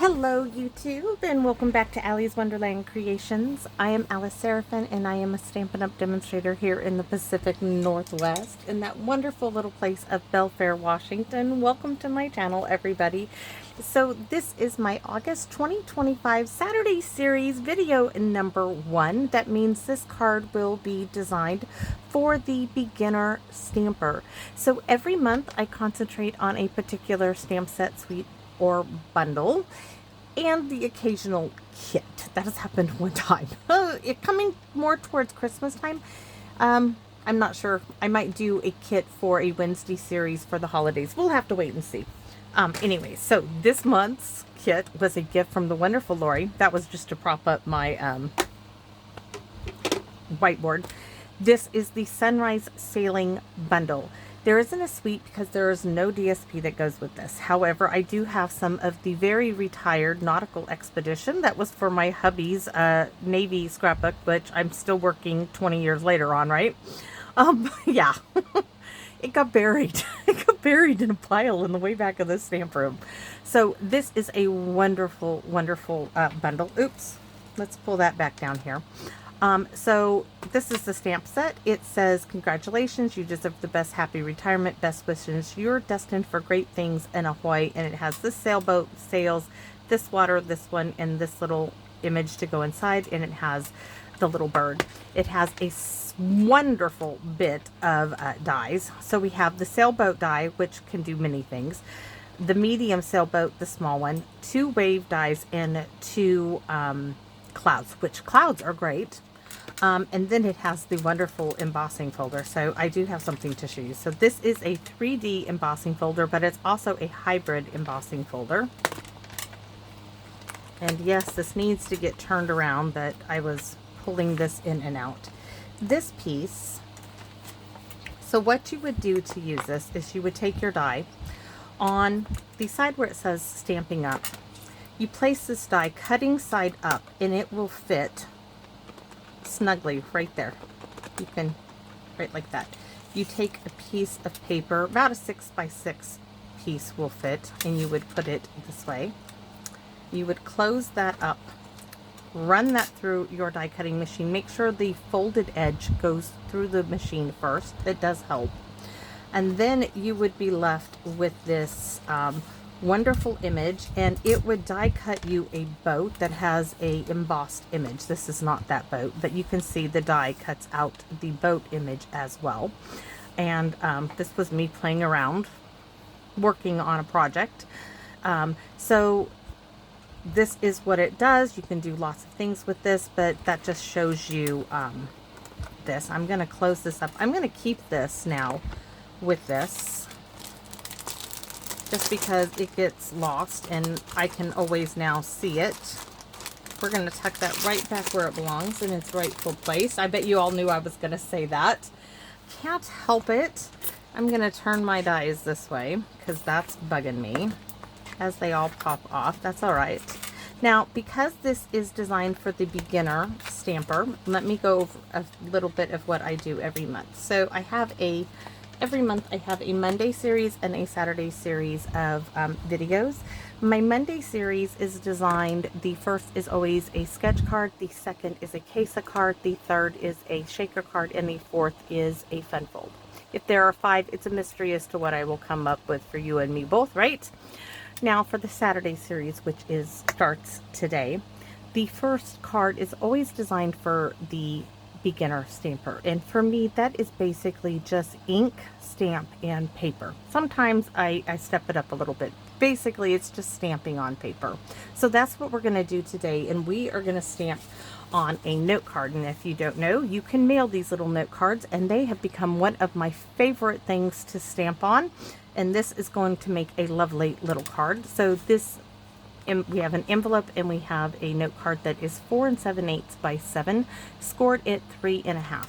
Hello YouTube and welcome back to Allie's Wonderland Creations. I am Alice Seraphin and I am a Stampin' Up! Demonstrator here in the Pacific Northwest in that wonderful little place of Belfair, Washington. Welcome to my channel, everybody. So this is my August 2025 Saturday series video number 1. That means this card will be designed for the beginner stamper. So every month I concentrate on a particular stamp set, suite, or bundle, and the occasional kit. That has happened one time. It coming more towards Christmas time. I'm not sure. I might do a kit for a Wednesday series for the holidays. We'll have to wait and see. Anyway, so this month's kit was a gift from the wonderful Lori. That was just to prop up my whiteboard. This is the Sunrise Sailing Bundle. There isn't a suite because there is no DSP that goes with this. However, I do have some of the very retired Nautical Expedition. That was for my hubby's Navy scrapbook, which I'm still working 20 years later on, right? Yeah. It got buried. It got buried in a pile in the way back of the stamp room. So this is a wonderful, wonderful bundle. Oops. Let's pull that back down here. So this is the stamp set. It says, congratulations, you deserve the best, happy retirement, best wishes. You're destined for great things in Ahoy. And it has this sailboat, sails, this water, this one, and this little image to go inside. And it has the little bird. It has a wonderful bit of dies. So we have the sailboat die, which can do many things. The medium sailboat, the small one, 2 wave dies, and 2 clouds, which clouds are great. And then it has the wonderful embossing folder. So I do have something to show you. So this is a 3D embossing folder, but it's also a hybrid embossing folder. And yes, this needs to get turned around, that I was pulling this in and out. This piece, so what you would do to use this is you would take your die on the side where it says Stamping Up. You place this die cutting side up and it will fit snugly right there. You can, right like that. You take a piece of paper, about a 6x6 piece will fit, and you would put it this way. You would close that up, run that through your die cutting machine. Make sure the folded edge goes through the machine first. It does help. And then you would be left with this wonderful image, and it would die cut you a boat that has a embossed image. This is not that boat, but you can see the die cuts out the boat image as well. And this was me playing around, working on a project. So this is what it does. You can do lots of things with this, but that just shows you this. I'm going to close this up. I'm going to keep this now with this, just because it gets lost and I can always now see it. We're going to tuck that right back where it belongs in its rightful place. I bet you all knew I was going to say that. Can't help it. I'm going to turn my dies this way because that's bugging me as they all pop off. That's all right. Now, because this is designed for the beginner stamper, let me go over a little bit of what I do every month. So I have every month I have a Monday series and a Saturday series of videos. My Monday series is designed, the first is always a sketch card, the second is a case card, the third is a shaker card, and the fourth is a fun fold. If there are 5, it's a mystery as to what I will come up with for you and me both, right? Now for the Saturday series, which starts today, the first card is always designed for the beginner stamper, and for me that is basically just ink, stamp, and paper. Sometimes I step it up a little bit. Basically it's just stamping on paper. So that's what we're going to do today, and we are going to stamp on a note card. And if you don't know, you can mail these little note cards, and they have become one of my favorite things to stamp on, and this is going to make a lovely little card. So this, we have an envelope and we have a note card that is 4 7/8 by 7, scored at 3.5.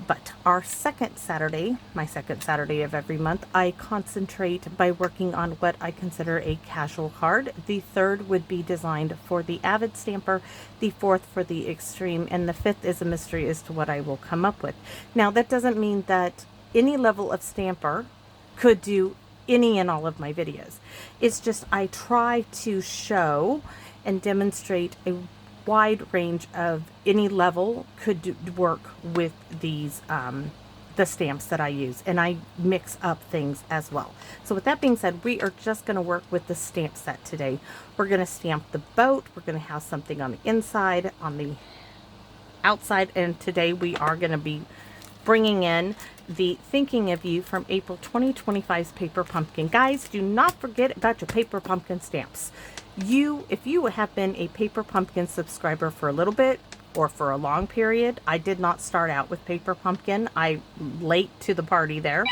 But our second Saturday, my second Saturday of every month, I concentrate by working on what I consider a casual card. The third would be designed for the avid stamper, the fourth for the extreme, and the fifth is a mystery as to what I will come up with. Now, that doesn't mean that any level of stamper could do any and all of my videos. It's just I try to show and demonstrate a wide range of any level could work with these the stamps that I use, and I mix up things as well. So with that being said, we are just going to work with the stamp set today. We're going to stamp the boat. We're going to have something on the inside, on the outside, and today we are going to be bringing in the Thinking of You from April 2025's Paper Pumpkin. Guys, do not forget about your Paper Pumpkin stamps. If you have been a Paper Pumpkin subscriber for a little bit or for a long period, I did not start out with Paper Pumpkin. I'm late to the party there.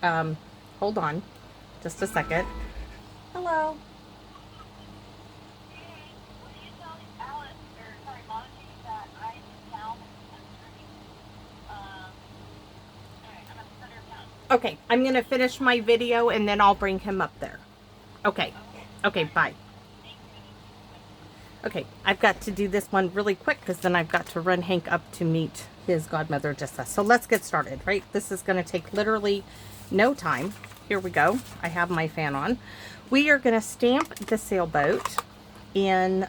Hold on just a second. Hello. Okay, I'm going to finish my video and then I'll bring him up there. Okay. Okay, bye. Okay, I've got to do this one really quick because then I've got to run Hank up to meet his godmother, Jessa. So let's get started, right? This is going to take literally no time. Here we go. I have my fan on. We are going to stamp the sailboat in...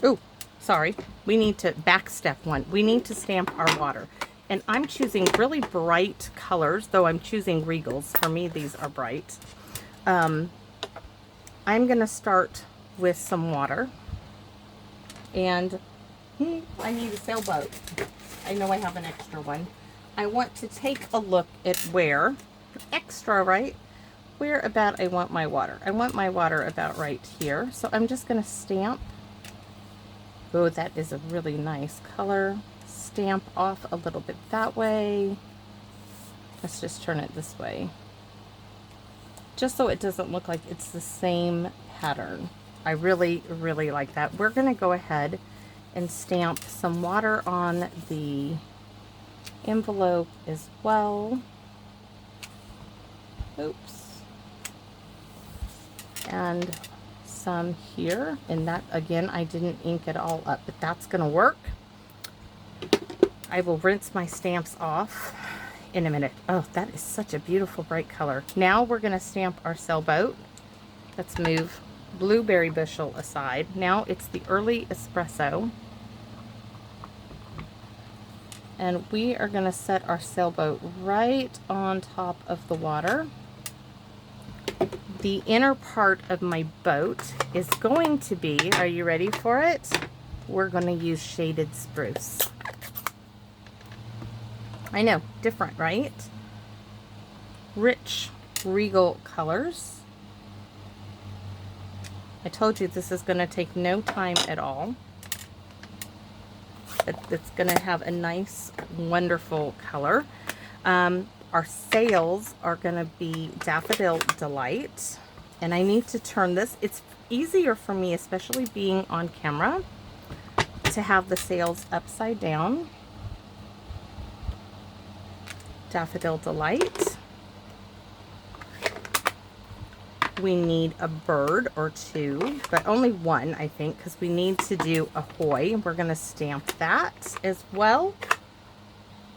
Ooh, sorry. We need to back step one. We need to stamp our water. And I'm choosing really bright colors, though I'm choosing Regals. For me, these are bright. I'm going to start with some water. And I need a sailboat. I know I have an extra one. I want to take a look at where, extra, right? Where about I want my water. I want my water about right here. So I'm just going to stamp. Oh, that is a really nice color. Stamp off a little bit that way. Let's just turn it this way. Just so it doesn't look like it's the same pattern. I really, really like that. We're going to go ahead and stamp some water on the envelope as well. Oops. And some here, and that again, I didn't ink it all up, but that's gonna work. I will rinse my stamps off in a minute. Oh, that is such a beautiful bright color. Now we're gonna stamp our sailboat. Let's move Blueberry Bushel aside. Now it's the Early Espresso, and we are gonna set our sailboat right on top of the water. The inner part of my boat is going to be, are you ready for it? We're going to use shaded spruce. I know, different, right? Rich, regal colors. I told you this is going to take no time at all. It's going to have a nice, wonderful color. Our sails are going to be Daffodil Delight, and I need to turn this. It's easier for me, especially being on camera, to have the sails upside down. Daffodil Delight. We need a bird or two, but only one, I think, because we need to do Ahoy. We're going to stamp that as well.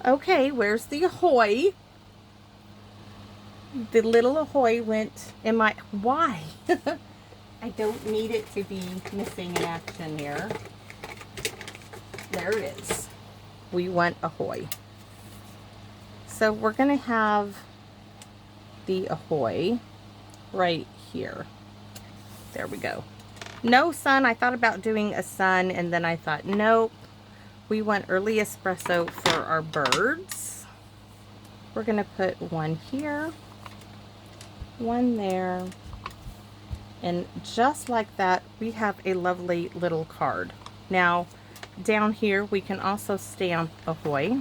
Okay, where's the Ahoy? The little Ahoy went in my... Why? I don't need it to be missing in action here. There it is. We want Ahoy. So we're going to have the Ahoy right here. There we go. No sun. I thought about doing a sun, and then I thought, nope. We want Early Espresso for our birds. We're going to put one here, one there, and just like that, we have a lovely little card. Now, down here, we can also stamp Ahoy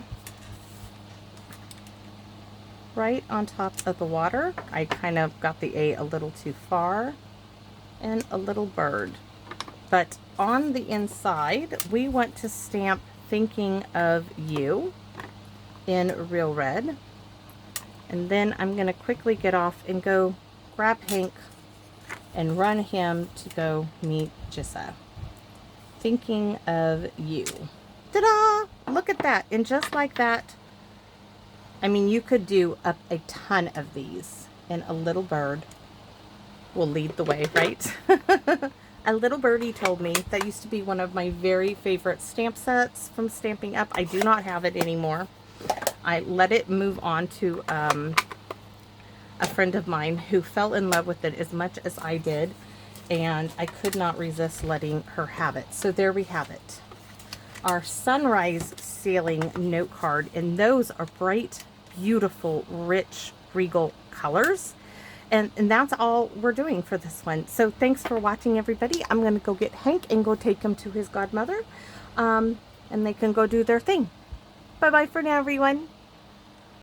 right on top of the water. I kind of got the A a little too far, and a little bird. But on the inside, we want to stamp Thinking of You in real red. And then I'm going to quickly get off and go grab Hank and run him to go meet Jessa. thinking of you. Ta-da! Look at that. And just like that, I mean, you could do a ton of these. And a little bird will lead the way, right? A little birdie told me that used to be one of my very favorite stamp sets from Stampin' Up. I do not have it anymore. I let it move on to a friend of mine who fell in love with it as much as I did, and I could not resist letting her have it. So there we have it. Our sunrise sailing note card, and those are bright, beautiful, rich, regal colors. And that's all we're doing for this one. So thanks for watching, everybody. I'm going to go get Hank and go take him to his godmother. And they can go do their thing. Bye-bye for now, everyone.